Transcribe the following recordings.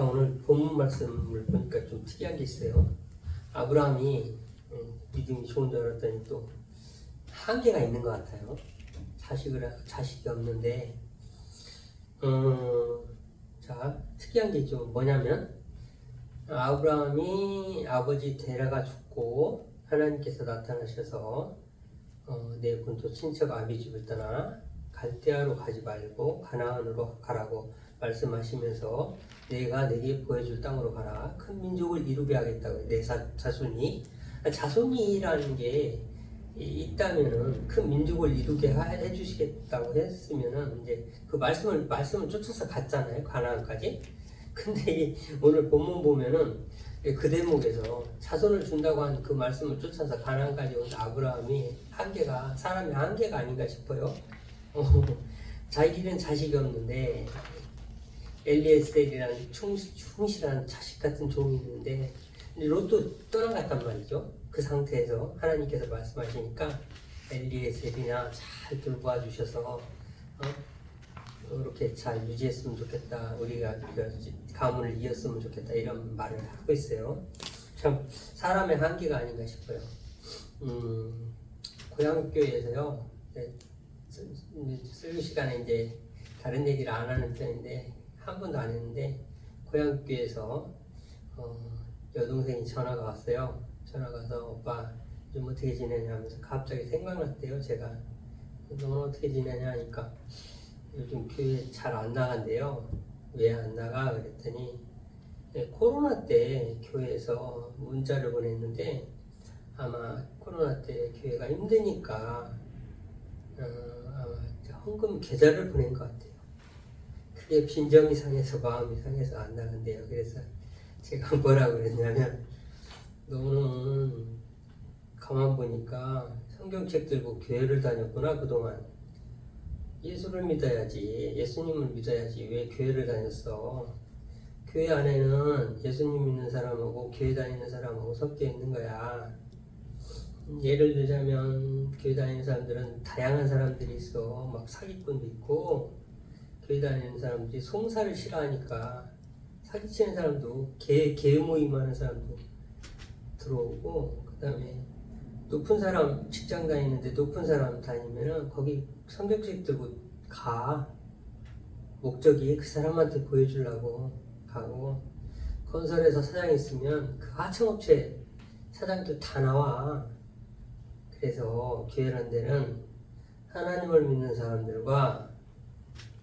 자, 오늘 본문 말씀을 보니까 좀 특이한 게 있어요. 아브라함이 믿음이 좋은 줄 알았더니 또 한계가 있는 것 같아요. 자식이 없는데, 자, 특이한 게 좀 뭐냐면, 아브라함이 아버지 데라가 죽고 하나님께서 나타나셔서 내 본토 친척 아비집을 떠나 갈대아로 가지 말고 가나안으로 가라고 말씀하시면서 내가 내게 보여줄 땅으로 가라. 큰 민족을 이루게 하겠다고. 내 자손이. 자손이라는 게 있다면은 큰 민족을 이루게 해주시겠다고 했으면은 이제 그 말씀을 쫓아서 갔잖아요. 가나안까지. 근데 오늘 본문 보면은 그 대목에서 자손을 준다고 한 그 말씀을 쫓아서 가나안까지 온 아브라함이 사람의 한계가 아닌가 싶어요. 자기는 자식이 없는데 엘리에셀이라는 충실한 자식 같은 종이 있는데 롯도 떠나갔단 말이죠. 그 상태에서 하나님께서 말씀하시니까 엘리에셀이나 잘 돌보아 주셔서 이렇게 잘 유지했으면 좋겠다. 우리가 가문을 이었으면 좋겠다. 이런 말을 하고 있어요. 참 사람의 한계가 아닌가 싶어요. 고향교회에서요. 쓸 시간에 이제 다른 얘기를 안 하는 편인데 한 번도 안 했는데 고향교회에서 여동생이 전화가 왔어요. 전화가 와서 오빠 좀 어떻게 지내냐 하면서 갑자기 생각났대요. 제가 너 어떻게 지내냐 하니까 요즘 교회 잘 안 나간대요. 왜 안 나가? 그랬더니 코로나 때 교회에서 문자를 보냈는데 아마 코로나 때 교회가 힘드니까 아마 헌금 계좌를 보낸 것 같아요. 그게 빈정이 상해서 마음이 상해서 안 나간대요. 그래서 제가 뭐라고 그랬냐면 너는 가만 보니까 성경책 들고 교회를 다녔구나 그동안. 예수를 믿어야지, 예수님을 믿어야지 왜 교회를 다녔어? 교회 안에는 예수님 믿는 사람하고 교회 다니는 사람하고 섞여 있는 거야. 예를 들자면 교회 다니는 사람들은 다양한 사람들이 있어. 막 사기꾼도 있고 교회 다니는 사람들이 송사를 싫어하니까 사기치는 사람도 개 모임 하는 사람도 들어오고 그 다음에 높은 사람 직장 다니는데 높은 사람 다니면은 거기 성경책 들고 가. 목적이 그 사람한테 보여주려고 가고 건설에서 사장 있으면 그 하청업체 사장들 다 나와. 그래서 교회라는 데는 하나님을 믿는 사람들과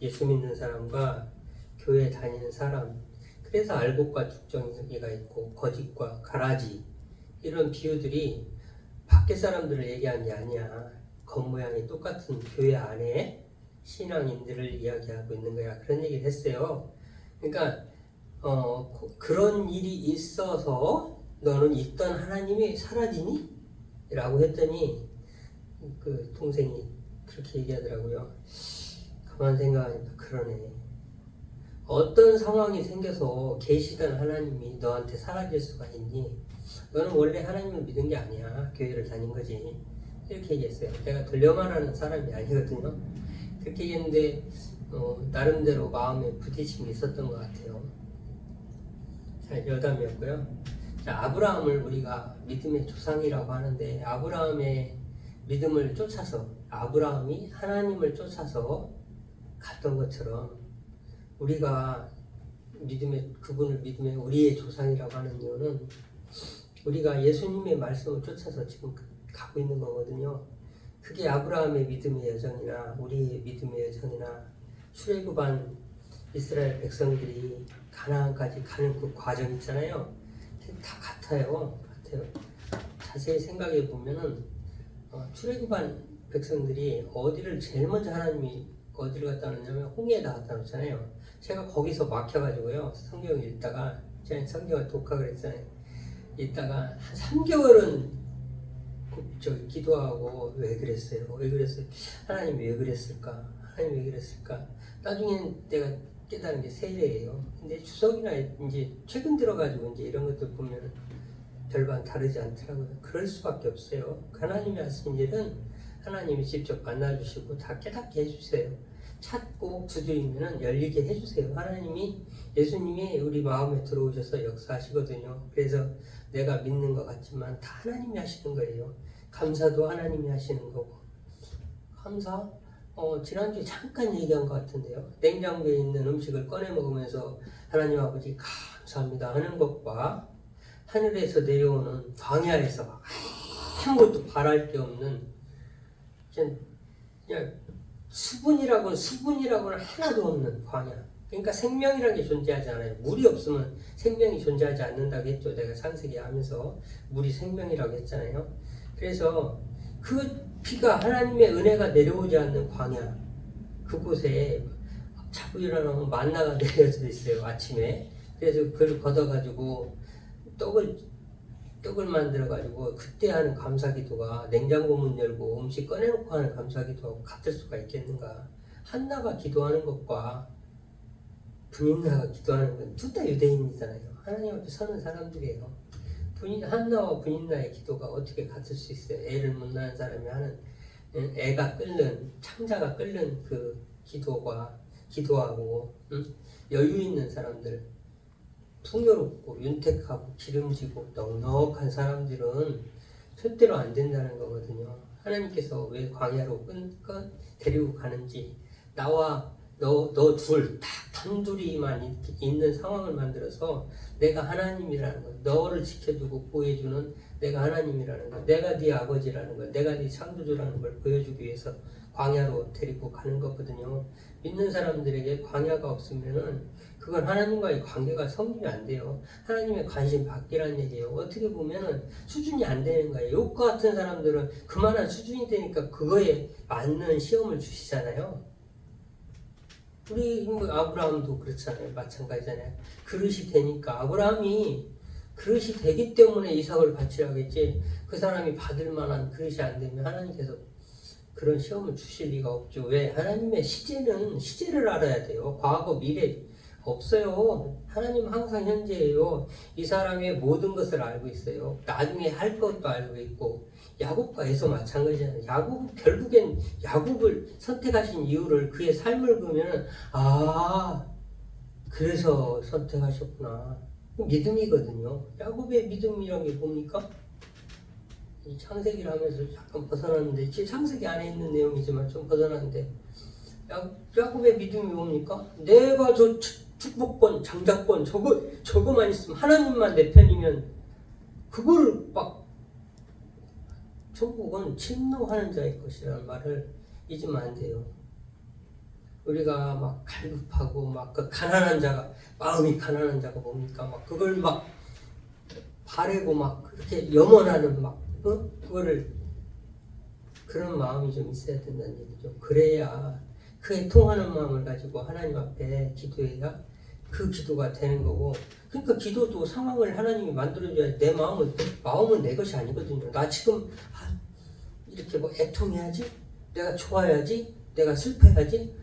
예수 믿는 사람과 교회 다니는 사람 그래서 알곡과 죽정이가 있고 거짓과 가라지 이런 비유들이 밖에 사람들을 얘기한 게 아니야. 겉모양이 똑같은 교회 안에 신앙인들을 이야기하고 있는 거야. 그런 얘기를 했어요. 그러니까 그런 일이 있어서 너는 있던 하나님이 사라지니? 라고 했더니 그 동생이 그렇게 얘기하더라고요. 가만 생각하니까 그러네. 어떤 상황이 생겨서 계시던 하나님이 너한테 사라질 수가 있니? 너는 원래 하나님을 믿은 게 아니야. 교회를 다닌 거지. 이렇게 얘기했어요. 내가 돌려 말하는 사람이 아니거든요. 그렇게 얘기했는데 나름대로 마음에 부딪힘이 있었던 것 같아요. 자, 여담이었고요. 자, 아브라함을 우리가 믿음의 조상이라고 하는데 아브라함의 믿음을 쫓아서 아브라함이 하나님을 쫓아서 갔던 것처럼 우리가 그분을 믿음의 우리의 조상이라고 하는 이유는 우리가 예수님의 말씀을 쫓아서 지금 가고 있는 거거든요. 그게 아브라함의 믿음의 여정이나 우리의 믿음의 여정이나 출애굽한 이스라엘 백성들이 가나안까지 가는 그 과정 있잖아요. 다 같아요. 자세히 생각해 보면은 출애굽한 백성들이 어디를 제일 먼저 하나님이 어디를 갖다 놓냐면 홍해에다 갖다 놓잖아요. 제가 거기서 막혀가지고요. 성경 읽다가 제가 성경을 독학을 했잖아요. 읽다가 한 3개월은 기도하고 왜 그랬어요? 하나님 왜 그랬을까? 하나님 왜 그랬을까? 나중엔 내가 깨달은 게 세례예요. 근데 추석이나 이제 최근 들어가지고 이제 이런 것들 보면 별반 다르지 않더라고요. 그럴 수밖에 없어요. 하나님이 하신 일은 하나님이 직접 만나주시고 다 깨닫게 해주세요. 찾고 두드리면 열리게 해주세요. 하나님이 예수님이 우리 마음에 들어오셔서 역사하시거든요. 그래서 내가 믿는 것 같지만 다 하나님이 하시는 거예요. 감사도 하나님이 하시는 거고. 감사? 지난주에 잠깐 얘기한 것 같은데요. 냉장고에 있는 음식을 꺼내 먹으면서 하나님 아버지 감사합니다 하는 것과 하늘에서 내려오는 광야에서 아무것도 바랄 게 없는 그냥 수분이라고는 하나도 없는 광야. 그러니까 생명이라는 게 존재하지 않아요. 물이 없으면 생명이 존재하지 않는다고 했죠. 내가 창세기 하면서 물이 생명이라고 했잖아요. 그래서 그 피가 하나님의 은혜가 내려오지 않는 광야, 그곳에 자꾸 일어나면 만나가 내려져 있어요. 아침에. 그래서 그걸 걷어가지고 떡을 만들어가지고 그때 하는 감사기도가 냉장고 문 열고 음식 꺼내놓고 하는 감사기도하고 같을 수가 있겠는가. 한나가 기도하는 것과 분인나가 기도하는 건 둘 다 유대인이잖아요. 하나님 앞에 서는 사람들이에요. 한나와 분인나의 기도가 어떻게 같을 수 있어요? 애를 못 낳은 사람이 하는 애가 끓는 창자가 끓는 그 기도하고 여유 있는 사람들, 풍요롭고 윤택하고 기름지고 넉넉한 사람들은 절대로 안 된다는 거거든요. 하나님께서 왜 광야로 데리고 가는지, 나와 너 둘 딱 단둘이만 있는 상황을 만들어서 내가 하나님이라는 것, 너를 지켜주고 보호해주는 내가 하나님이라는 것, 내가 네 아버지라는 것, 내가 네 창조주라는 걸 보여주기 위해서 광야로 데리고 가는 거거든요. 믿는 사람들에게 광야가 없으면은 그건 하나님과의 관계가 성립이 안 돼요. 하나님의 관심 받기란 얘기예요. 어떻게 보면은 수준이 안 되는 거예요. 욥과 같은 사람들은 그만한 수준이 되니까 그거에 맞는 시험을 주시잖아요. 우리 아브라함도 그렇잖아요. 마찬가지잖아요. 그릇이 되니까 아브라함이 그릇이 되기 때문에 이삭을 바치라고 했지, 그 사람이 받을 만한 그릇이 안 되면 하나님께서 그런 시험을 주실 리가 없죠. 왜? 하나님의 시제를 알아야 돼요. 과거, 미래 없어요. 하나님은 항상 현재예요. 이 사람의 모든 것을 알고 있어요. 나중에 할 것도 알고 있고. 야곱과 에서 마찬가지잖아요. 결국엔 야곱을 선택하신 이유를, 그의 삶을 보면 그래서 선택하셨구나. 믿음이거든요. 야곱의 믿음이란 게 뭡니까? 이 창세기를 하면서 약간 벗어났는데, 창세기 안에 있는 내용이지만 좀 벗어났는데, 야곱의 믿음이 뭡니까? 내가 저 축복권, 장자권, 저거만 있으면, 하나님만 내 편이면, 그거를 천국은 침노하는 자의 것이라는 말을 잊으면 안 돼요. 우리가 막 갈급하고 그 가난한 자가, 마음이 가난한 자가 뭡니까? 그걸 바래고 그렇게 염원하는 그거를, 그런 마음이 좀 있어야 된다는 얘기죠. 그래야 그에 통하는 마음을 가지고 하나님 앞에 기도해야 그 기도가 되는 거고. 그러니까 기도도 상황을 하나님이 만들어줘야 내 마음은 내 것이 아니거든요. 나 지금 이렇게 애통해야지, 내가 좋아야지, 내가 슬퍼야지.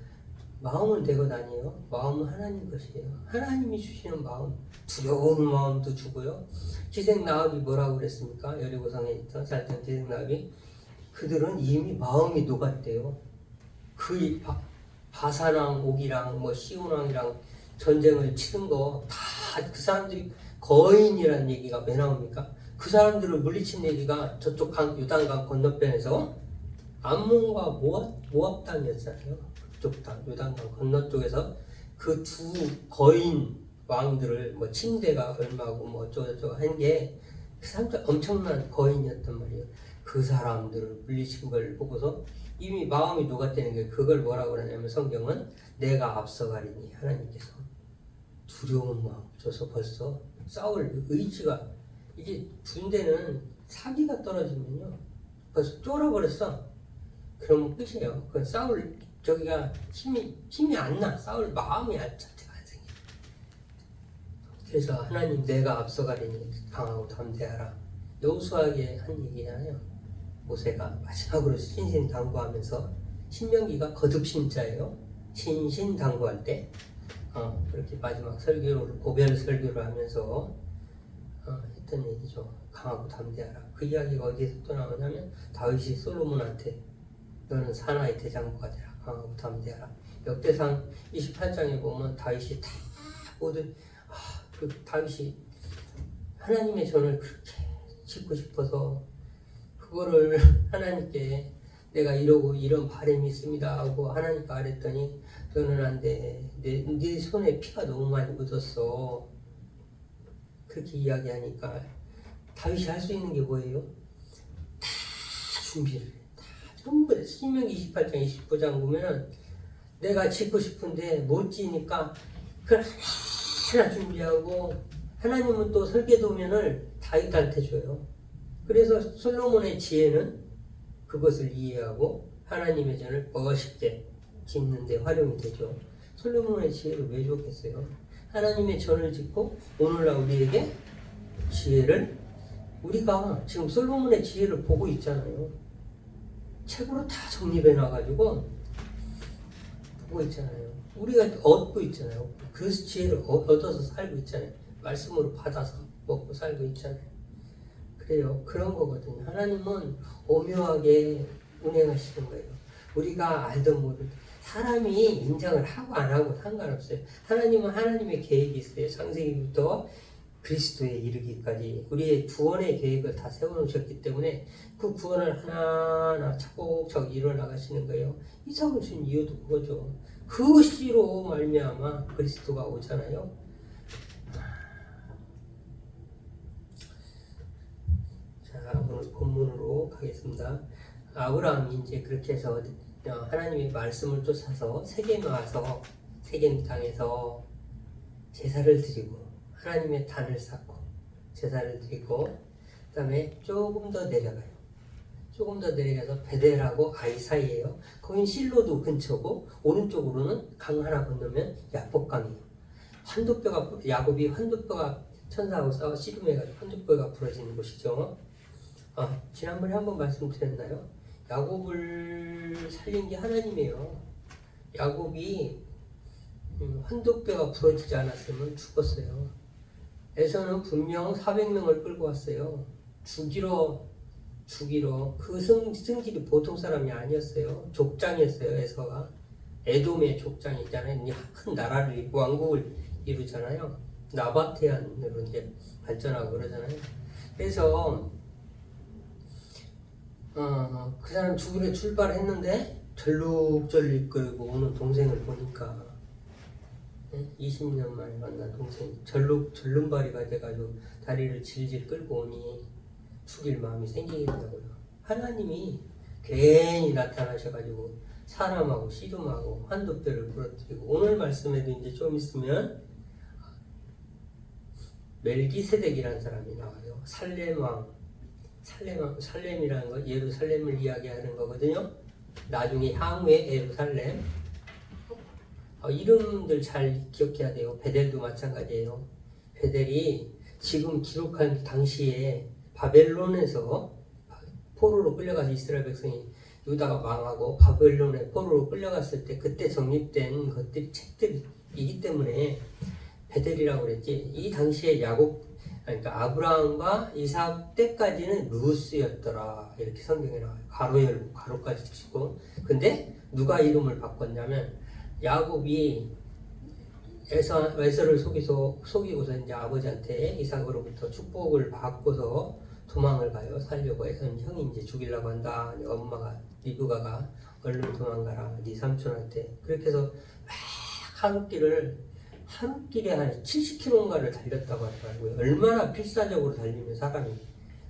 마음은 내 것 아니에요. 마음은 하나님 것이에요. 하나님이 주시는 마음, 두려운 마음도 주고요. 기생나합이 뭐라고 그랬습니까? 여리고성에 있던 살던 기생나합이, 그들은 이미 마음이 녹았대요. 그 바산왕 옥이랑 시온왕이랑 전쟁을 치른 거 다 그 사람들이 거인이라는 얘기가 왜 나옵니까? 그 사람들을 물리친 얘기가 저쪽 요단강 건너편에서 암몬과 모압 땅이었잖아요. 그쪽 땅, 요단강 건너 쪽에서 그 두 거인 왕들을 침대가 얼마고 어쩌고저쩌고 한 게 그 사람들 엄청난 거인이었단 말이에요. 그 사람들을 물리친 걸 보고서 이미 마음이 녹았다는 게, 그걸 뭐라고 그러냐면 성경은 내가 앞서가리니, 하나님께서 두려운 마음 줘서 벌써 싸울 의지가, 이게 군대는 사기가 떨어지면요 벌써 쫄아버렸어. 그러면 끝이에요. 그 싸울 저기가 힘이 안 나. 싸울 마음이 자체가 안 생겨. 그래서 하나님 내가 앞서가리니 강하고 담대하라. 여호수아에게 한 얘기잖아요. 모세가 마지막으로 신신당부하면서, 신명기가 거듭신자예요. 신신당부할 때 그렇게 마지막 설교를, 고별 설교를 하면서 했던 얘기죠. 강하고 담대하라. 그 이야기가 어디에서 또 나오냐면, 다윗이 솔로몬한테 너는 사나이 대장부가 되라, 강하고 담대하라, 역대상 28장에 보면 다윗이 다 모든 그 다윗이 하나님의 전을 그렇게 짓고 싶어서 그거를 하나님께 내가 이러고 이런 바람이 있습니다 하고 하나님께 아랬더니 너는 안 돼. 네 손에 피가 너무 많이 묻었어. 그렇게 이야기하니까 다윗이 할 수 있는 게 뭐예요? 다 준비를 해. 다 전부 신명기 28장 29장 보면 내가 짓고 싶은데 못 지니까 그걸 하나 준비하고 하나님은 또 설계도면을 다윗한테 줘요. 그래서 솔로몬의 지혜는 그것을 이해하고 하나님의 전을 멋있게 짓는 데 활용이 되죠. 솔로몬의 지혜를 왜 줬겠어요? 하나님의 전을 짓고 오늘날 우리에게 지혜를 우리가 지금 솔로몬의 지혜를 보고 있잖아요. 책으로 다 정립해 놔가지고 보고 있잖아요. 우리가 얻고 있잖아요. 그 지혜를 얻어서 살고 있잖아요. 말씀으로 받아서 먹고 살고 있잖아요. 그래요. 그런 거거든요. 하나님은 오묘하게 운행하시는 거예요. 우리가 알던 모르던 사람이 인정을 하고 안 하고 상관없어요. 하나님은 하나님의 계획이 있어요. 창세기부터 그리스도에 이르기까지 우리의 구원의 계획을 다 세워놓으셨기 때문에 그 구원을 하나하나 차곡차곡 이뤄나가시는 거예요. 이삭을 준 이유도 그거죠. 그 씨로 말미암아 그리스도가 오잖아요. 자, 오늘 본문으로 가겠습니다. 아브라함이 이제 그렇게 해서 하나님의 말씀을 쫓아서 세겜에 와서 세겜 땅에서 제사를 드리고 하나님의 단을 쌓고 제사를 드리고 그 다음에 조금 더 내려가요. 조금 더 내려가서 베델하고 아이 사이에요. 거긴 실로도 근처고 오른쪽으로는 강 하나 건너면 야복강이에요. 야곱이 환도뼈가 천사하고 싸워 씨름해가지고 환도뼈가 부러지는 곳이죠. 지난번에 한번 말씀드렸나요? 야곱을 살린 게 하나님이에요. 야곱이 환도뼈가 부러지지 않았으면 죽었어요. 에서는 분명 400명을 끌고 왔어요. 죽이러 그 승질이 보통 사람이 아니었어요. 족장이었어요. 에서가 에돔의 족장이잖아요. 큰 나라를 왕국을 이루잖아요. 나바테안으로 이제 발전하고 그러잖아요. 그래서 그 사람 죽으려 출발했는데 절룩절룩 끌고 오는 동생을 보니까 20년 만에 만난 동생 절름발이가 돼가지고 다리를 질질 끌고 오니 죽일 마음이 생기겠다고요. 하나님이 괜히 나타나셔가지고 사람하고 씨름하고 환도뼈를 부러뜨리고 오늘 말씀에도 이제 좀 있으면 멜기세덱이라는 사람이 나와요. 살렘이라는 거 예루살렘을 이야기하는 거거든요. 나중에 향후에 예루살렘 이름들 잘 기억해야 돼요. 베델도 마찬가지예요. 베델이 지금 기록한 당시에 바벨론에서 포로로 끌려가서 이스라엘 백성이 유다가 망하고 바벨론에 포로로 끌려갔을 때 그때 정립된 것들이 책들이기 때문에 베델이라고 그랬지. 이 당시에 그러니까 아브라함과 이삭 때까지는 루스였더라. 이렇게 성경에 나와요. 가로 열고 가로까지 치고. 근데 누가 이름을 바꿨냐면 야곱이 에서를 속이고서 이제 아버지한테 이삭으로부터 축복을 받고서 도망을 가요. 살려고 에서는 형이 이제 죽이려고 한다. 엄마가 리브가가 얼른 도망가라. 네 삼촌한테. 그렇게 해서 막 하루길에 한 70km인가를 달렸다고 하더라고요. 얼마나 필사적으로 달리면 사람이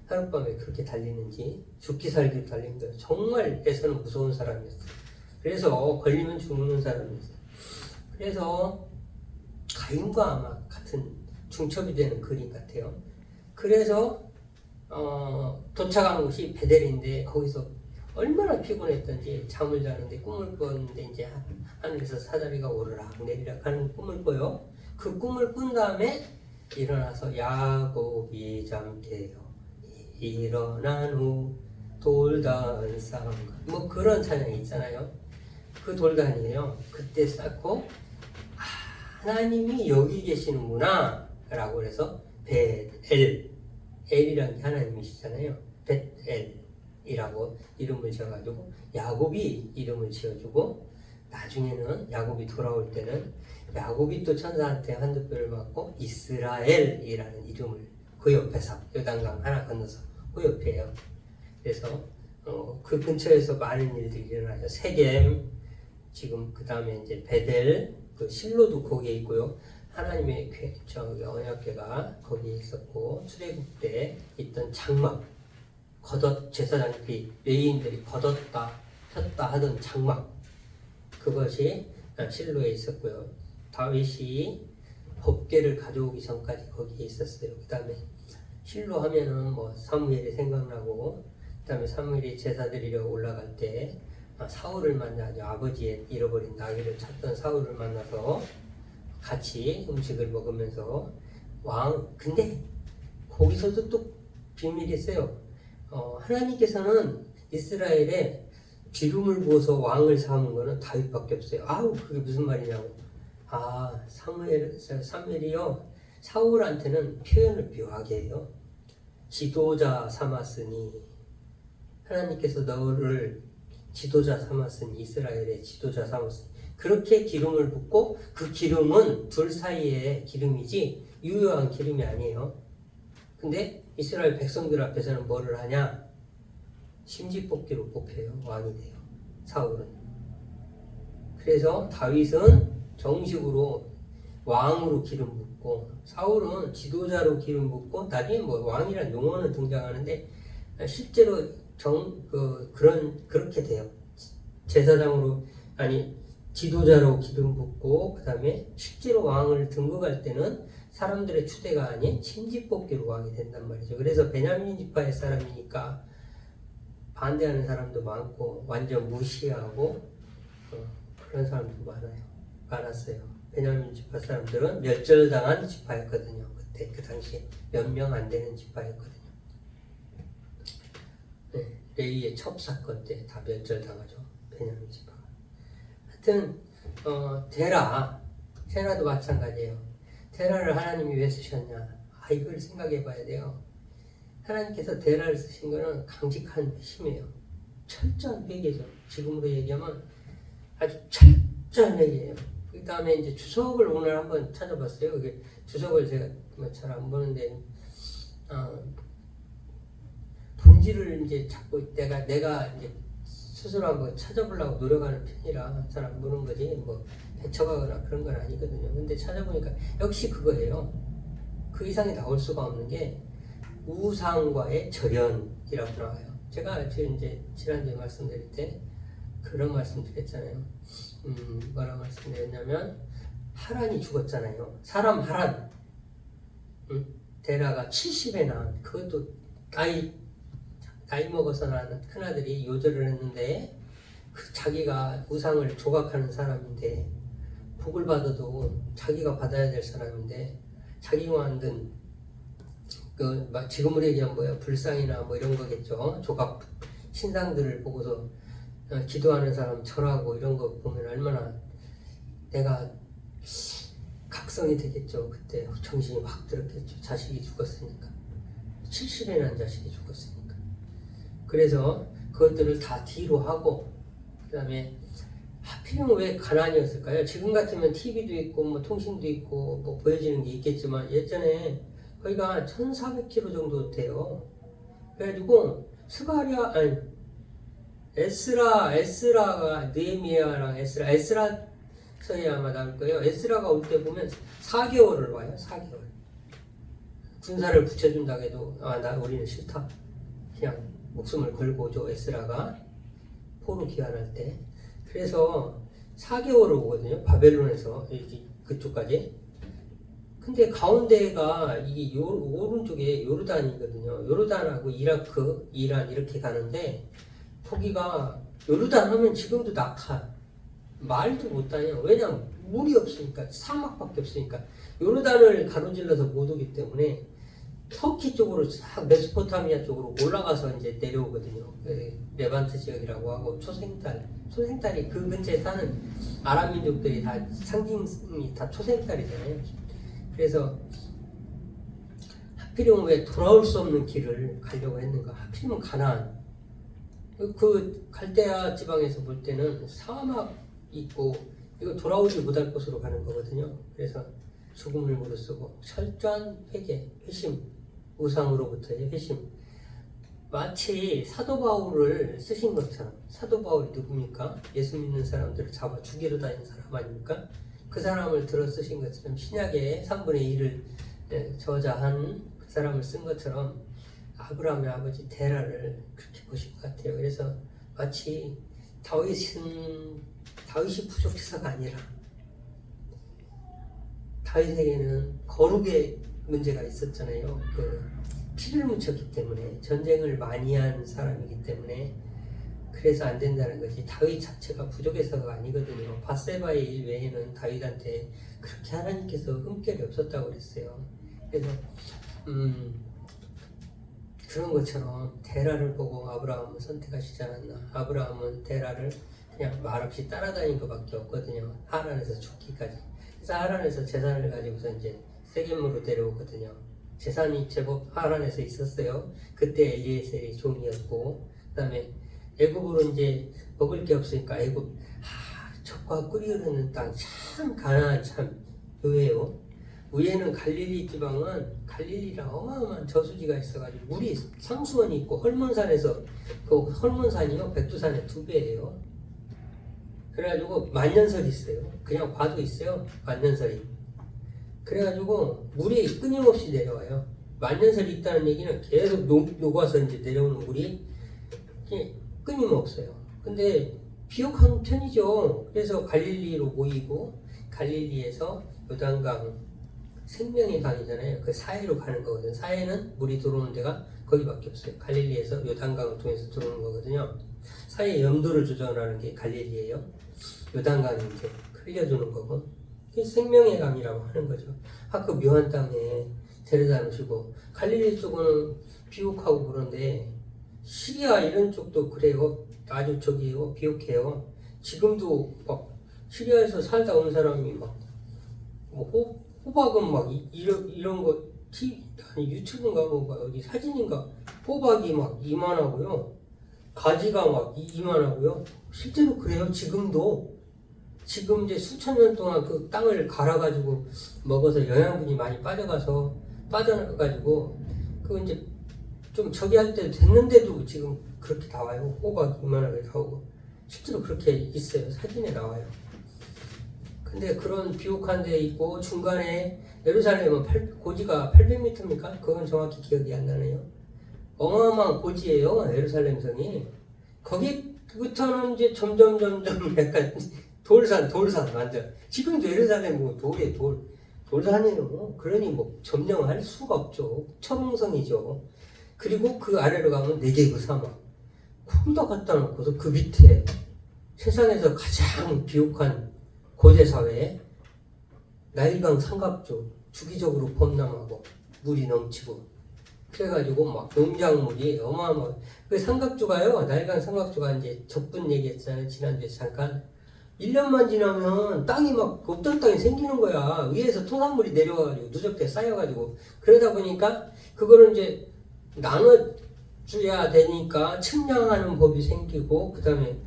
하룻밤에 그렇게 달리는지 죽기 살기로 달린 거예요. 정말 에서는 무서운 사람이었어요. 그래서 걸리면 죽는 사람이었어요. 그래서 가인과 아마 같은 중첩이 되는 그림 같아요. 그래서 도착한 곳이 베델인데 거기서 얼마나 피곤했던지 잠을 자는데 꿈을 꿨는데 이제 하늘에서 사다리가 오르락 내리락 하는 꿈을 꿔요. 그 꿈을 꾼 다음에 일어나서 야곱이 잠깨요 일어난 후 돌단 쌍 뭐 그런 찬양이 있잖아요. 그 돌단이에요. 그때 쌓고 하나님이 여기 계시는구나 라고 해서 벳엘 엘이라는 게 하나님이시잖아요. 벳엘이라고 이름을 지어가지고 야곱이 이름을 지어주고 나중에는 야곱이 돌아올 때는 야곱이 또 천사한테 한두표를 받고 이스라엘이라는 이름을 그 옆에서 요단강 하나 건너서 그 옆이에요. 그래서 그 근처에서 많은 일들이 일어나요. 세겜, 지금 그 다음에 이제 베델, 그 실로도 거기에 있고요. 하나님의 언약궤가 거기에 있었고, 출애굽 때 있던 장막, 제사장들이 레위인들이 걷었다 폈다 하던 장막, 그것이 실로에 있었고요. 다윗이 법궤를 가져오기 전까지 거기에 있었어요. 그 다음에 실로 하면은 뭐 사무엘이 생각나고, 그 다음에 사무엘이 제사 드리려 올라갈 때 사울을 만나죠. 아버지의 잃어버린 나귀를 찾던 사울을 만나서 같이 음식을 먹으면서 근데 거기서도 또 비밀이 있어요. 하나님께서는 이스라엘에 기름을 부어서 왕을 삼은 거는 다윗밖에 없어요. 그게 무슨 말이냐고. 사무엘이요, 사울한테는 표현을 묘하게 해요. 지도자 삼았으니, 하나님께서 너를 지도자 삼았으니, 이스라엘의 지도자 삼았으니, 그렇게 기름을 붓고, 그 기름은 둘 사이의 기름이지 유효한 기름이 아니에요. 근데 이스라엘 백성들 앞에서는 뭐를 하냐? 심지뽑기로 뽑혀요. 왕이 돼요. 사울은. 그래서 다윗은 정식으로 왕으로 기름 붓고, 사울은 지도자로 기름 붓고, 나중에 뭐 왕이란 용어는 등장하는데 실제로 그렇게 돼요. 제사장으로, 지도자로 기름 붓고, 그 다음에 실제로 왕을 등극할 때는 사람들의 추대가 아닌 심지뽑기로 왕이 된단 말이죠. 그래서 베냐민 지파의 사람이니까 반대하는 사람도 많고, 완전 무시하고, 그런 사람도 많았어요. 베냐민 지파 사람들은 멸절당한 지파였거든요. 그때, 그 당시에 몇 명 안 되는 지파였거든요. 네, 레위의 첩사건 때 다 멸절당하죠. 베냐민 지파가. 하여튼, 테라도 마찬가지예요. 테라를 하나님이 왜 쓰셨냐? 이걸 생각해 봐야 돼요. 하나님께서 테라를 쓰신 거는 강직한 회심이에요. 철저한 회개죠. 지금으로 얘기하면 아주 철저한 회개예요. 그 다음에 이제 주석을 오늘 한번 찾아봤어요. 이게 주석을 제가 잘 안 보는데, 본질을 이제 찾고 내가 이제 스스로 한번 찾아보려고 노력하는 편이라 잘 안 보는 거지, 뭐 배척하거나 그런 건 아니거든요. 근데 찾아보니까 역시 그거예요. 그 이상이 나올 수가 없는 게 우상과의 절연이라고 나와요. 제가 이제 지난주에 말씀드릴 때 그런 말씀 드렸잖아요. 뭐라 말씀드렸냐면, 하란이 죽었잖아요. 사람 하란. 데라가 70에 낳은, 그것도 나이 먹어서 낳은 큰아들이 요절을 했는데, 자기가 우상을 조각하는 사람인데, 복을 받아도 자기가 받아야 될 사람인데, 자기가 만든 지금으로 얘기하면 뭐예요? 불상이나 뭐 이런 거겠죠. 조각 신상들을 보고서 기도하는 사람 절하고 이런 거 보면 얼마나 내가 각성이 되겠죠. 그때 정신이 확 들었겠죠. 자식이 죽었으니까. 70에 난 자식이 죽었으니까. 그래서 그것들을 다 뒤로 하고, 그 다음에 하필이면 왜 가나안이었을까요? 지금 같으면 TV도 있고 뭐 통신도 있고 뭐 보여지는 게 있겠지만, 예전에 거기가 1400km 정도 돼요. 그래가지고 에스라가 느헤미야랑 에스라서에 아마 나올 거예요. 에스라가 올 때 보면 4개월을 와요. 4개월. 군사를 붙여준다고 해도 우리는 싫다. 그냥 목숨을 걸고 오죠. 에스라가 포로 귀환할 때. 그래서 4개월을 오거든요. 바벨론에서 그쪽까지. 근데 가운데가 이게 오른쪽에 요르단이거든요. 요르단하고 이라크, 이란 이렇게 가는데, 거기가 요르단 하면 지금도 낙하. 말도 못 다녀. 왜냐면 물이 없으니까, 사막밖에 없으니까. 요르단을 가로질러서 못 오기 때문에 터키 쪽으로 메소포타미아 쪽으로 올라가서 이제 내려오거든요. 레반트 지역이라고 하고, 초생딸이 그 근처에 사는 아랍 민족들이 다 상징이 다 초생딸이잖아요. 그래서 하필이면 왜 돌아올 수 없는 길을 가려고 했는가? 하필이면 가나안. 그 갈대아 지방에서 볼 때는 사막 있고 이거 돌아오지 못할 곳으로 가는 거거든요. 그래서 죽음을 무릅쓰고 철저한 회개, 회심, 우상으로부터의 회심. 마치 사도 바울을 쓰신 것처럼, 사도 바울이 누굽니까? 예수 믿는 사람들을 잡아 죽이러 다니는 사람 아닙니까? 그 사람을 들어 쓰신 것처럼 신약의 3분의 1을 저자한 그 사람을 쓴 것처럼 아브라함의 아버지 데라를 그렇게 보신 것 같아요. 그래서 마치 다윗이 부족해서가 아니라 다윗에게는 거룩의 문제가 있었잖아요. 피를 묻혔기 때문에, 전쟁을 많이 한 사람이기 때문에 그래서 안 된다는 것이, 다윗 자체가 부족해서가 아니거든요. 밧세바의 일 외에는 다윗한테 그렇게 하나님께서 흠결이 없었다고 그랬어요. 그래서 그런 것처럼 데라를 보고 아브라함은 선택하시지 않았나. 아브라함은 데라를 그냥 말없이 따라다닌 것밖에 없거든요. 하란에서 죽기까지. 그래서 하란에서 재산을 가지고서 이제 세겜으로 데려오거든요. 재산이 제법 하란에서 있었어요. 그때 엘리에셀이 종이었고, 그 다음에 애굽으로 이제 먹을 게 없으니까 애굽, 젖과 꿀이 흐르는 땅, 참 가나안 참 묘해요. 위에는 갈릴리 지방은 갈릴리랑 어마어마한 저수지가 있어가지고 물이 상수원이 있고, 헐몬산에서 그 헐몬산이요 백두산의 2배예요. 그래가지고 만년설이 있어요. 그냥 봐도 있어요. 만년설이. 그래가지고 물이 끊임없이 내려와요. 만년설이 있다는 얘기는 계속 녹아서 이제 내려오는 물이 끊임없어요. 근데 비옥한 편이죠. 그래서 갈릴리로 모이고, 갈릴리에서 요단강, 생명의 강이잖아요. 그 사해로 가는 거거든요. 사해는 물이 들어오는 데가 거기밖에 없어요. 갈릴리에서 요단강을 통해서 들어오는 거거든요. 사해 염도를 조절하는 게 갈릴리예요. 요단강이 이제 흘려주는 거고, 생명의 강이라고 하는 거죠. 그 묘한 땅에 데려다 놓으시고, 갈릴리 쪽은 비옥하고 그런데 시리아 이런 쪽도 그래요. 아주 저기요 비옥해요. 지금도 막 시리아에서 살다 온 사람이 막 호박은 막 이런 거 아니 유튜브인가 뭔가 어디 사진인가 호박이 막 이만하고요. 가지가 막 이만하고요. 실제로 그래요. 지금 이제 수천 년 동안 그 땅을 갈아가지고 먹어서 영양분이 많이 빠져가지고 그 이제 좀 저기 할 때 됐는데도 지금 그렇게 나와요. 호박 이만하게 나오고 실제로 그렇게 있어요. 사진에 나와요. 근데 그런 비옥한 데 있고, 중간에 예루살렘은 고지가 800m입니까? 그건 정확히 기억이 안 나네요. 어마어마한 고지예요. 예루살렘 성이. 거기부터는 이제 점점 약간 돌산 완전. 지금도 예루살렘 뭐 돌산이에요. 그러니 뭐 점령할 수가 없죠. 초롱성이죠. 그리고 그 아래로 가면 네게브 사막. 거기다 갖다 놓고서 그 밑에 세상에서 가장 비옥한 고대 사회에 나일강 삼각조 주기적으로 범람하고 물이 넘치고, 그래가지고 막 농작물이 어마어마하고, 그 삼각조가요, 나일강 삼각조가 이제 적분 얘기했잖아요. 지난주에 잠깐. 1년만 지나면 땅이 막 없던 땅이 생기는 거야. 위에서 토산물이 내려와가지고 누적돼 쌓여가지고, 그러다 보니까 그거를 이제 나눠줘야 되니까 측량하는 법이 생기고, 그 다음에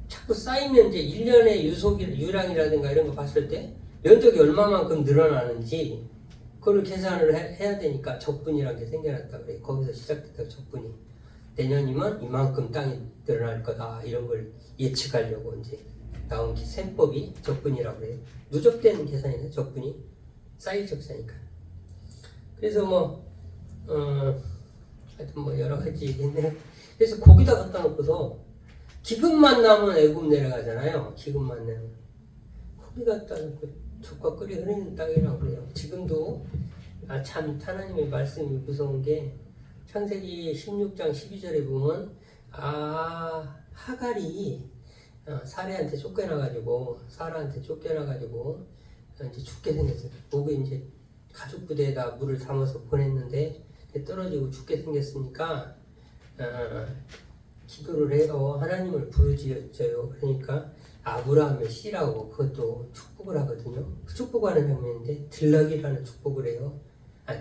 자꾸 쌓이면 이제 1년의 유량이라든가 이런 거 봤을 때 면적이 얼마만큼 늘어나는지 그걸 계산을 해야 되니까 적분이라는 게 생겨났다 그래요. 거기서 시작됐다. 적분이 내년이면 이만큼 땅이 늘어날 거다, 이런 걸 예측하려고 이제 나온 셈법이 적분이라고 해요. 누적된 계산이네. 적분이 쌓일 적사니까. 그래서 하여튼 뭐 여러 가지 얘기했네요. 그래서 거기다 갖다 놓고서 기근만 나면 애굽 내려가잖아요. 기근만 나면 거기 갖다 놓고 젖과 꿀이 흐르는 땅이라고 그래요. 지금도 참 하나님의 말씀이 무서운 게, 창세기 16장 12절에 보면 하갈이 사라한테 쫓겨나가지고 이제 죽게 생겼어요. 목에 이제 가죽 부대에다 물을 담아서 보냈는데 떨어지고 죽게 생겼으니까 기도를 해요. 하나님을 부르짖어요. 그러니까 아브라함의 씨라고 그것도 축복을 하거든요. 그 축복하는 장면인데 들락이라는 축복을 해요.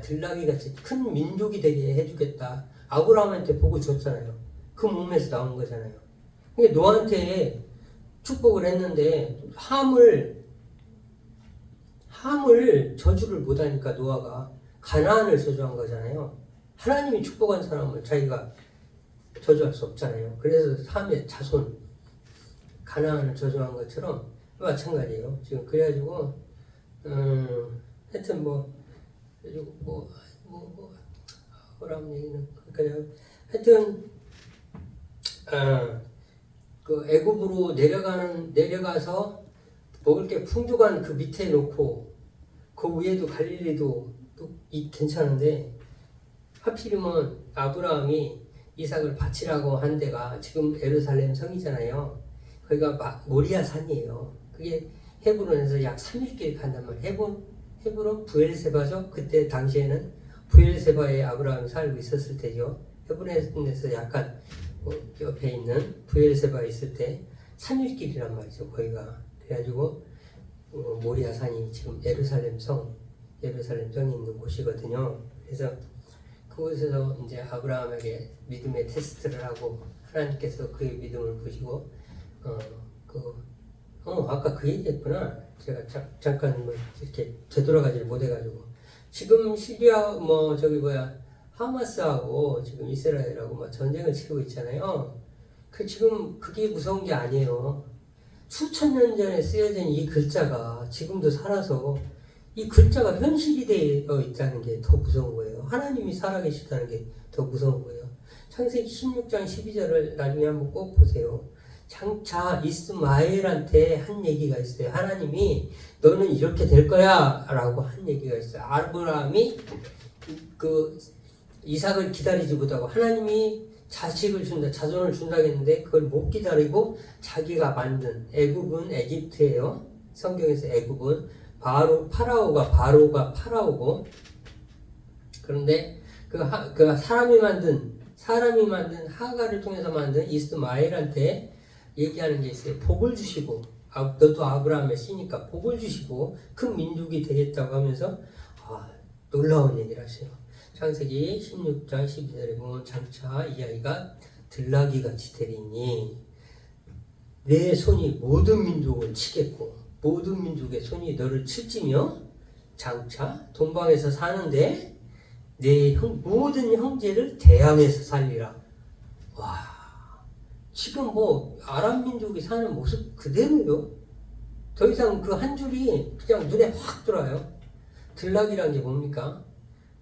들락이 같이 큰 민족이 되게 해주겠다. 아브라함한테 복을 줬잖아요. 그 몸에서 나온 거잖아요. 근데 노아한테 축복을 했는데 함을 저주를 못하니까 노아가 가나안을 저주한 거잖아요. 하나님이 축복한 사람을 자기가 저주할 수 없잖아요. 그래서 함의 자손 가나안을 저주한 것처럼 마찬가지예요. 지금 그래가지고 하여튼 뭐라는 얘기는 그러니까 하여튼 그 애굽으로 내려가서 먹을 게 풍족한 그 밑에 놓고 그 위에도 갈릴리도 또 괜찮은데 하필이면 아브라함이 이삭을 바치라고 한 데가 지금 예루살렘 성이잖아요. 거기가 모리아 산이에요. 그게 헤브론에서 약 3일길 간단 말이에요. 헤브론 부엘세바죠. 그때 당시에는 부엘세바에 아브라함이 살고 있었을 때죠. 헤브론에서 약간 옆에 있는 부엘세바에 있을 때 3일길이란 말이죠. 거기가. 그래가지고 모리아 산이 지금 예루살렘 성이 있는 곳이거든요. 그래서 그곳에서 이제 아브라함에게 믿음의 테스트를 하고 하나님께서 그의 믿음을 보시고 아까 그 얘기했구나. 제가 잠깐 이렇게 되돌아가지를 못해가지고 지금 시리아 하마스하고 지금 이스라엘하고 전쟁을 치르고 있잖아요. 지금 그게 무서운 게 아니에요. 수천 년 전에 쓰여진 이 글자가 지금도 살아서 이 글자가 현실이 되어 있다는 게 더 무서운 거예요. 하나님이 살아계시다는 게 더 무서운 거예요. 창세기 16장 12절을 나중에 한번 꼭 보세요. 장차 이스마엘한테 한 얘기가 있어요. 하나님이 너는 이렇게 될 거야 라고 한 얘기가 있어요. 아브라함이 그 이삭을 기다리지 못하고 하나님이 자식을 준다, 자손을 준다고 했는데 그걸 못 기다리고 자기가 만든 애굽은 에집트예요. 성경에서 애굽은 파라오가 파라오고 그런데 그 사람이 만든 하가를 통해서 만든 이스마엘한테 얘기하는 게 있어요. 복을 주시고 너도 아브라함의 씨니까 복을 주시고 큰 민족이 되겠다고 하면서 놀라운 얘기를 하세요. 창세기 16장 12절에 보면 장차 이 아이가 들나귀같이 되리니 내 손이 모든 민족을 치겠고 모든 민족의 손이 너를 칠지며 장차 동방에서 사는데 내 모든 형제를 대항해서 살리라. 와, 지금 아랍 민족이 사는 모습 그대로요. 더 이상 그 한 줄이 그냥 눈에 확 들어와요. 들나귀란 게 뭡니까?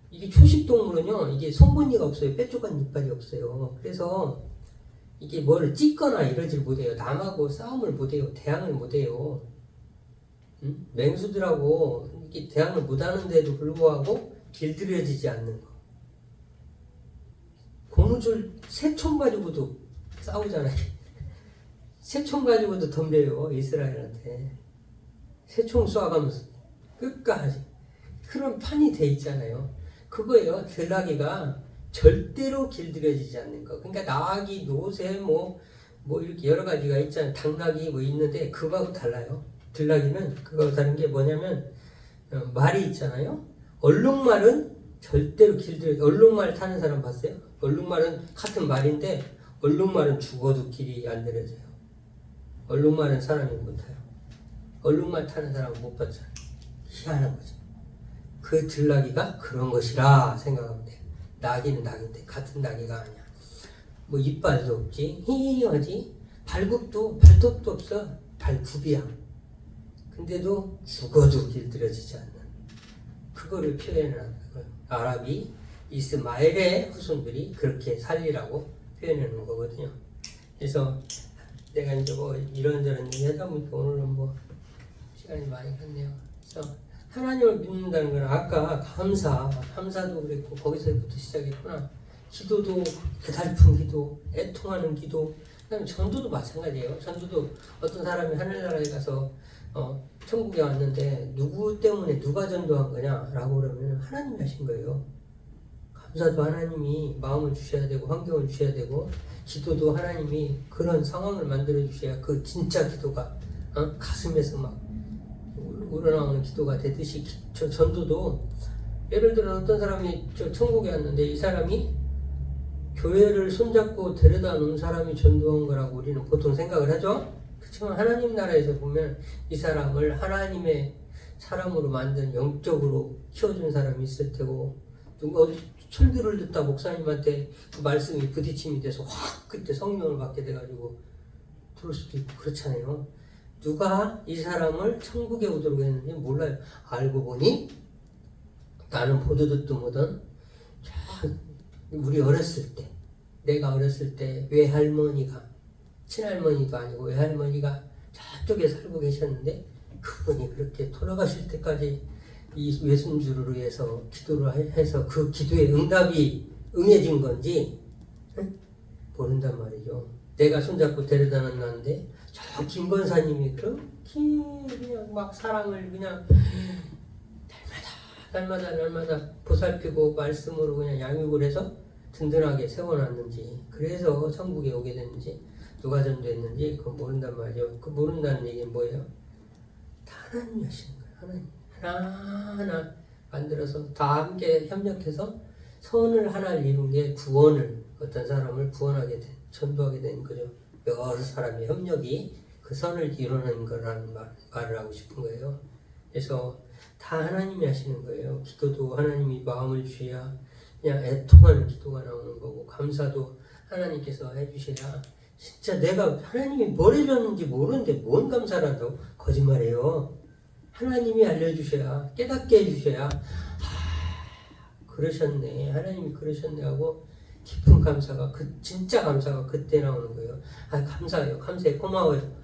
이게 초식 동물은요, 이게 송곳니가 없어요. 뾰족한 이빨이 없어요. 그래서 이게 뭘 찢거나 이러질 못해요. 남하고 싸움을 못해요. 대항을 못해요. 맹수들하고 이렇게 대항을 못하는데도 불구하고 길들여지지 않는 거. 고무줄 새총 가지고도 싸우잖아요. 새총 가지고도 덤벼요. 이스라엘한테. 새총 쏴가면서 끝까지. 그런 판이 돼 있잖아요. 그거예요. 들나귀가 절대로 길들여지지 않는 거. 그러니까 나귀, 노새, 이렇게 여러 가지가 있잖아요. 당나귀 있는데 그거하고 달라요. 들나귀는 그거하고 다른 게 뭐냐면 말이 있잖아요. 얼룩말은 절대로 얼룩말 타는 사람 봤어요? 얼룩말은 같은 말인데 얼룩말은 죽어도 길이 안 들여져요. 얼룩말은 사람이 못 타요. 얼룩말 타는 사람은 못 봤잖아요. 희한한 거죠. 그 들나귀가 그런 것이라 생각하면 돼요. 나귀는 나귀인데 같은 나귀가 아니야. 이빨도 없지, 희희하지, 발톱도 없어, 발굽이야. 근데도 죽어도 길들여지지 않는 그거를 표현하는 거예요. 아랍이 이스마엘의 후손들이 그렇게 살리라고 표현하는 거거든요. 그래서 내가 이제 이런저런 얘기 하다 보니까 오늘은 시간이 많이 갔네요. 그래서 하나님을 믿는다는 건 아까 감사도 그랬고 거기서부터 시작했구나. 기도도 배달픈 기도, 애통하는 기도, 그다음에 전도도 마찬가지예요. 전도도 어떤 사람이 하늘나라에 가서 천국에 왔는데 누구 때문에 누가 전도한 거냐라고 그러면 하나님이 하신 거예요. 감사도 하나님이 마음을 주셔야 되고 환경을 주셔야 되고 기도도 하나님이 그런 상황을 만들어 주셔야 그 진짜 기도가 가슴에서 막 우러나오는 기도가 되듯이 전도도 예를 들어 어떤 사람이 천국에 왔는데 이 사람이 교회를 손잡고 데려다 놓은 사람이 전도한 거라고 우리는 보통 생각을 하죠. 그렇지만 하나님 나라에서 보면 이 사람을 하나님의 사람으로 만든 영적으로 키워준 사람이 있을 테고, 누가 어디 설교를 듣다 목사님한테 그 말씀이 부딪힘이 돼서 확 그때 성령을 받게 돼가지고 들을 수도 있고 그렇잖아요. 누가 이 사람을 천국에 오도록 했는지 몰라요. 알고 보니 나는 보도 듣도 못한 우리 어렸을 때, 내가 어렸을 때 외할머니가, 친할머니도 아니고 외할머니가 저쪽에 살고 계셨는데 그분이 그렇게 돌아가실 때까지 이 외손주를 위해서 기도를 해서 그 기도의 응답이 응해진 건지 모른단 말이죠. 내가 손잡고 데려다 놨는데 저 김권사님이 그렇게 그냥 막 사랑을 그냥 날마다 보살피고 말씀으로 그냥 양육을 해서 든든하게 세워놨는지, 그래서 천국에 오게 됐는지, 누가 전도했는지 그거 모른단 말이죠. 그 모른다는 얘기는 뭐예요? 다 하나님이 하시는 거예요. 하나님 하나하나 만들어서 다 함께 협력해서 선을 하나를 이룬 게 구원을, 어떤 사람을 구원하게 된, 전도하게 된 거죠. 여러 사람의 협력이 그 선을 이루는 거라는 말을 하고 싶은 거예요. 그래서 다 하나님이 하시는 거예요. 기도도 하나님이 마음을 주셔야 그냥 애통하는 기도가 나오는 거고, 감사도 하나님께서 해주셔야, 진짜 내가 하나님이 뭘 해줬는지 모르는데 뭔 감사를 한다고? 거짓말이에요. 하나님이 알려주셔야, 깨닫게 해주셔야, 그러셨네, 하나님이 그러셨네 하고 깊은 감사가, 진짜 감사가 그때 나오는 거예요. 감사해요, 감사해, 고마워요.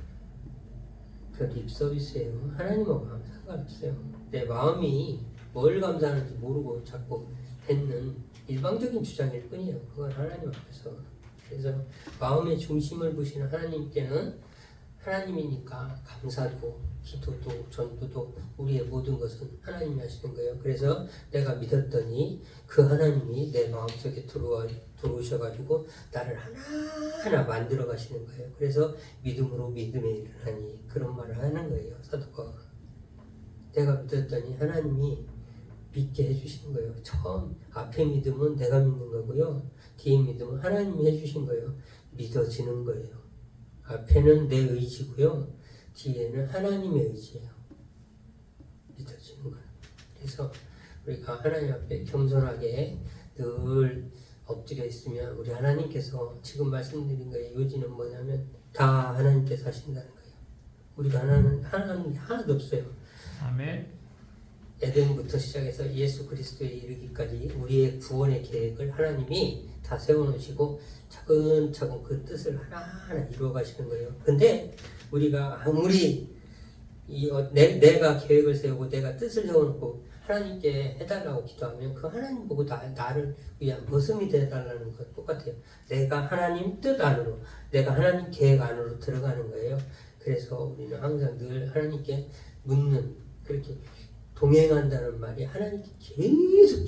그 립서비스예요. 하나님하고 아무 상관없어요. 내 마음이 뭘 감사하는지 모르고 자꾸 뱉는 일방적인 주장일 뿐이에요. 그건 하나님 앞에서. 그래서 마음의 중심을 보시는 하나님께는 하나님이니까 감사도, 기도도, 전도도, 우리의 모든 것은 하나님이 하시는 거예요. 그래서 내가 믿었더니 그 하나님이 내 마음속에 들어오셔가지고 나를 하나하나 만들어 가시는 거예요. 그래서 믿음으로 믿음에 이르나니, 그런 말을 하는 거예요, 사도가. 내가 믿었더니 하나님이 믿게 해주시는 거예요. 처음 앞에 믿음은 내가 믿는 거고요, 뒤에 믿음은 하나님이 해주신 거예요. 믿어지는 거예요. 앞에는 내 의지고요, 뒤에는 하나님의 의지예요. 믿어지는 거예요. 그래서 우리가 하나님 앞에 겸손하게 늘 엎드려 있으면 우리 하나님께서, 지금 말씀드린 거의 요지는 뭐냐면 다 하나님께서 하신다는 거예요. 우리가 하나님이 하나도 없어요. 아멘. 에덴부터 시작해서 예수 그리스도에 이르기까지 우리의 구원의 계획을 하나님이 다 세워놓으시고 차근차근 그 뜻을 하나하나 이루어 가시는 거예요. 근데 우리가 아무리 내가 계획을 세우고 내가 뜻을 세워놓고 하나님께 해달라고 기도하면 그 하나님 보고 나를 위한 머슴이 되달라는 것 똑같아요. 내가 하나님 뜻 안으로, 내가 하나님 계획 안으로 들어가는 거예요. 그래서 우리는 항상 늘 하나님께 묻는, 그렇게 동행한다는 말이 하나님께 계속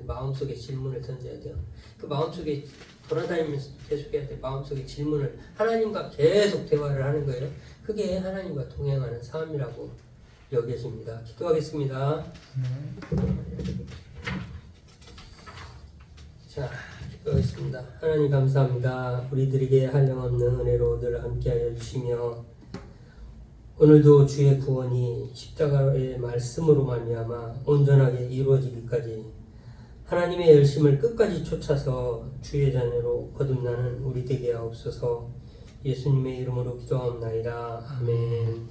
마음속에 질문을 던져야 돼요. 그 마음속에 돌아다니면서 계속 해야 돼요. 마음속에 질문을, 하나님과 계속 대화를 하는 거예요. 그게 하나님과 동행하는 삶이라고 여겨집니다. 기도하겠습니다. 자, 기도하겠습니다. 하나님 감사합니다. 우리들에게 한량없는 은혜로 늘 함께하여 주시며, 오늘도 주의 구원이 십자가의 말씀으로 말미암아 온전하게 이루어지기까지 하나님의 열심을 끝까지 쫓아서 주의 자녀로 거듭나는 우리 되게 하옵소서. 예수님의 이름으로 기도하옵나이다. 아멘.